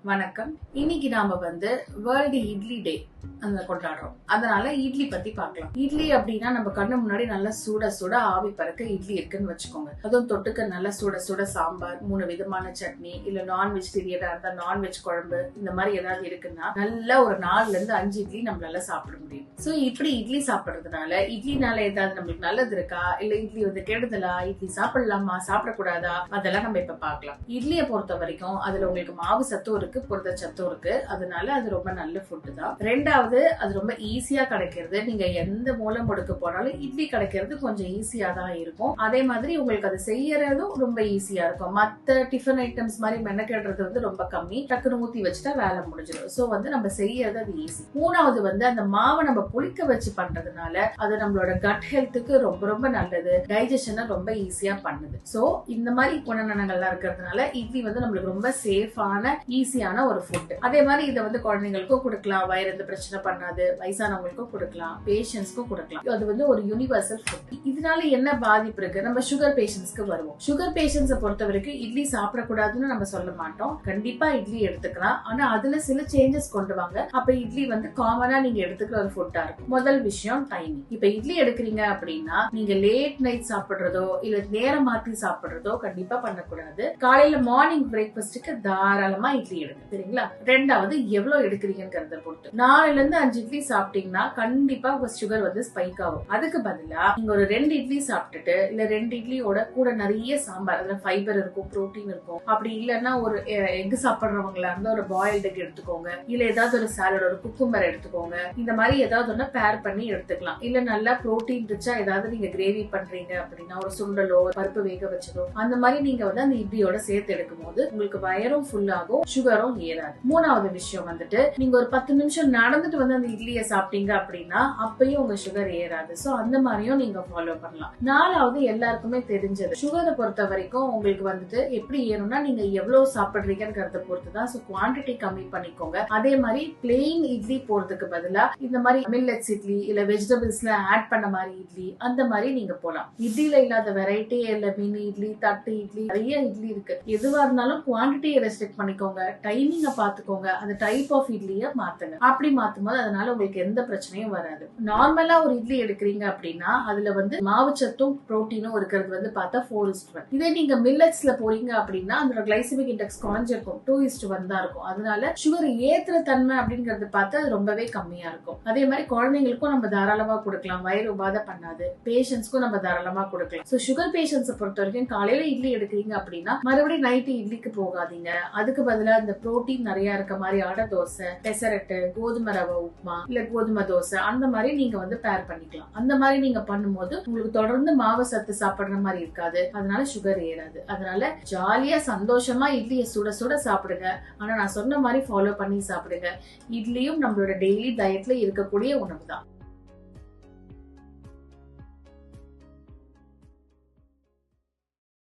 வணக்கம். இன்னைக்கு நாம வேர்ல்டு இட்லி டே கொண்டாடுறோம். அதனால இட்லி பத்தி பார்க்கலாம். இட்லி அப்படின்னா நம்ம கண்ணு முன்னாடி நல்லா சுட சுட ஆவி பறக்க இட்லி இருக்குன்னு வச்சுக்கோங்க. அதுவும் தொட்டுக்க நல்லா சுட சுட சாம்பார், 3 விதமான சட்னி, இல்ல நான் வெஜிடேரியனா இருந்தா நான்வெஜ் குழம்பு, இந்த மாதிரி ஏதாவது இருக்குன்னா நல்லா ஒரு 4ல இருந்து 5 இட்லி நம்மளால சாப்பிட முடியும். சோ இப்படி இட்லி சாப்பிடுறதுனால இட்லினால ஏதாவது நம்மளுக்கு நல்லது இருக்கா, இல்ல இட்லி கெடுதலா, இட்லி சாப்பிடலாமா சாப்பிடக்கூடாதா, அதெல்லாம் நம்ம இப்ப பார்க்கலாம். இட்லியை பொறுத்த வரைக்கும் அதுல உங்களுக்கு மாவு சத்தும் இருக்கு, புரத சத்தும் இருக்கு. அதனால அது ரொம்ப நல்ல ஃபுட் தான். ரெண்டாவது, அது ரொம்ப ஈஸியா கிடைக்கிறது. நீங்க எந்த மூலை முடுக்கு போனாலும் இட்லி கிடைக்கிறது கொஞ்சம் ஈஸியா தான் இருக்கும். அதே மாதிரி உங்களுக்கு அது செய்யறதும் ரொம்ப ஈஸியா இருக்கும். மத்த டிஃபன் ஐட்டம்ஸ் மாதிரி மெனக்கெடுறது ரொம்ப கம்மி. டக்குனு ஊத்தி வச்சுட்டா வேலை முடிஞ்சிடும். சோ நம்ம செய்யறது அது ஈஸி. மூணாவது, அந்த மாவை நம்ம புளிக்க வச்சு பண்றதுனால அது நம்மளோட கட் ஹெல்த்துக்கு ரொம்ப ரொம்ப நல்லது. டைஜஷனை ரொம்ப ஈஸியா பண்ணுது. சோ இந்த மாதிரி குணநலங்கள்லாம் இருக்கிறதுனால இட்லி நம்மளுக்கு ரொம்ப சேஃபான ஈஸியான ஒரு ஃபுட். அதே மாதிரி இதை குழந்தைங்களுக்கும் கொடுக்கலாம். வயிறு பிரச்சனை பண்ணாது. வயசானவங்களுக்கும் கொடுக்கலாம், பேஷண்ட்ஸ்க்கும் கொடுக்கலாம். அது ஒரு யூனிவர்சல் ஃபுட். இதனால என்ன பாதிப்பு இருக்கு? நம்ம சுகர் பேஷண்ட்ஸ்க்கு வருவோம். சுகர் பேஷண்ட்ஸை பொறுத்த வரைக்கும் இட்லி சாப்பிடக்கூடாதுன்னு நம்ம சொல்ல மாட்டோம். கண்டிப்பா இட்லி எடுத்துக்கலாம். ஆனா அதுல சில சேஞ்சஸ் கொண்டு வாங்க. அப்ப இட்லி காமனா நீங்க எடுத்துக்கிற ஒரு ஃபுட்டா இருக்கும். முதல் விஷயம் டைமிங். இப்ப இட்லி எடுக்கிறீங்க அப்படின்னா நீங்க லேட் நைட் சாப்பிடுறதோ இல்ல நேரம் மாத்தி சாப்பிடுறதோ கண்டிப்பா பண்ணக்கூடாது. காலையில மார்னிங் பிரேக்ஃபாஸ்டுக்கு தாராளமா இட்லி எடுங்க. சரிங்களா? ரெண்டாவது, எவ்வளவு எடுக்கிறீங்கிறத பொறுத்து. 4ல இருந்து 5 இட்லி சாப்பிட்டீங்கன்னா கண்டிப்பா உங்க சுகர் ஸ்பைக் ஆகும். அதுக்கு பதிலா நீங்க ஒரு 2 இட்லி சாப்பிட்டுட்டு இல்ல 2 இட்லியோட கூட நிறைய சாம்பார், அதுல ஃபைபர் இருக்கும், புரோட்டீன் இருக்கும். அப்படி இல்லன்னா ஒரு எக் சாப்பிடுறவங்களா இருந்தா ஒரு பாயில்டு எக் எடுத்துக்கோங்க. இல்ல ஏதாவது ஒரு சாலட், ஒரு குக்கும்பர் எடுத்துக்கோங்க. இந்த மாதிரி ஏதாவது ஒண்ணு பேர் பண்ணி எடுத்துக்கலாம். இல்ல நல்லா புரோட்டீன் ரிச்சா ஏதாவது நீங்க கிரேவி பண்றீங்க அப்படின்னா ஒரு சுண்டலோ பருப்பு வேக வச்சதோ அந்த மாதிரி நீங்க அந்த இட்லியோட சேர்த்து எடுக்கும் போது உங்களுக்கு வயரும் ஃபுல் ஆகும், சுகரும் ஏறாது. மூணாவது விஷயம் நீங்க ஒரு 10 நிமிஷம் நடந்துட்டு அந்த இட்லியை சாப்பிட்டீங்க அப்படின்னா அப்பயும் உங்க சுகர் ஏறாது. சோ அந்த மாதிரியும் நீங்க ஃபாலோ பண்ணலாம். நாலாவது, எல்லாருக்குமே தெரிஞ்சது, சுகரை பொறுத்த வரைக்கும் உங்களுக்கு எப்படி ஏறும்னா நீங்க எவ்வளவு சாப்பிடுறீங்கிறத பொறுத்துதான். சோ குவான்டிட்டி கம்மி பண்ணிக்கோங்க. அதே மாதிரி பிளெயின் இட்லி போறதுக்கு பதிலா இந்த மாதிரி மில்லட்ஸ் இட்லி இல்ல வெஜிடபிள்ஸ்ல ஆட் பண்ண மாதிரி இட்லி, அந்த மாதிரி நீங்க போலாம். இட்லியில இல்லாத வெரைட்டி இல்ல மினி இட்லி, தட்டு இட்லி, நிறைய இட்லி இருக்கு. எதுவா இருந்தாலும் குவான்டிட்டியை ரெஸ்ட்ரிக்ட் பண்ணிக்கோங்க. டைமிங்க பாத்துக்கோங்க. அந்த டைப் ஆஃப் இட்லிய மாத்துங்க. அப்படி மாத்தும் போது அதனால உங்களுக்கு எந்த பிரச்சனையும் வராது. நார்மலா ஒரு இட்லி எடுக்கிறீங்க அப்படின்னா அதுல மாவு சத்தும் புரோட்டீனும் இருக்கிறது பார்த்தா 4:1. இதே நீங்க மில்லட்ஸ்ல போறீங்க அப்படின்னா அதோட கிளைசமிக் இண்டெக்ஸ் குறைஞ்சிருக்கும், 2:1 தான் இருக்கும். அதனால சுகர் ஏத்துற தன்மை அப்படிங்கறது பார்த்தா அது ரொம்பவே கம்மியா இருக்கும். அதே மாதிரி குழந்தைங்களுக்கும் நம்ம தாராளமா கொடுக்கலாம். வயிறு உபாதை பண்ணாது. பேஷண்ட்ஸ்க்கும் நம்ம தாராளமா கொடுக்கலாம். சோ சுகர் பேஷண்ட்ஸ் பொறுத்த வரைக்கும் காலையில இட்லி எடுக்கிறீங்க அப்படின்னா மறுபடியும் நைட்டு இட்லிக்கு போகாதீங்க. அதுக்கு பதிலா இந்த புரோட்டீன் நிறைய இருக்க மாதிரி அடை தோசை, பெசரட்டு, கோதுமை ரவை உப்புமா இல்ல கோதுமை தோசை, அந்த மாதிரி நீங்க பேர் பண்ணிக்கலாம். அந்த மாதிரி நீங்க பண்ணும்போது உங்களுக்கு தொடர்ந்து மாவு சத்து சாப்பிடுற மாதிரி இருக்காது. அதனால சுகர் ஏறாது. அதனால ஜாலியா சந்தோஷமா இட்லியை சுட சுட சாப்பிடுங்க. ஆனா நான் சொன்ன மாதிரி ஃபாலோ பண்ணி சாப்பிடுங்க. இட்லியும் நம்மளோட டெய்லி டயட்ல இருக்கக்கூடிய உணவு தான்.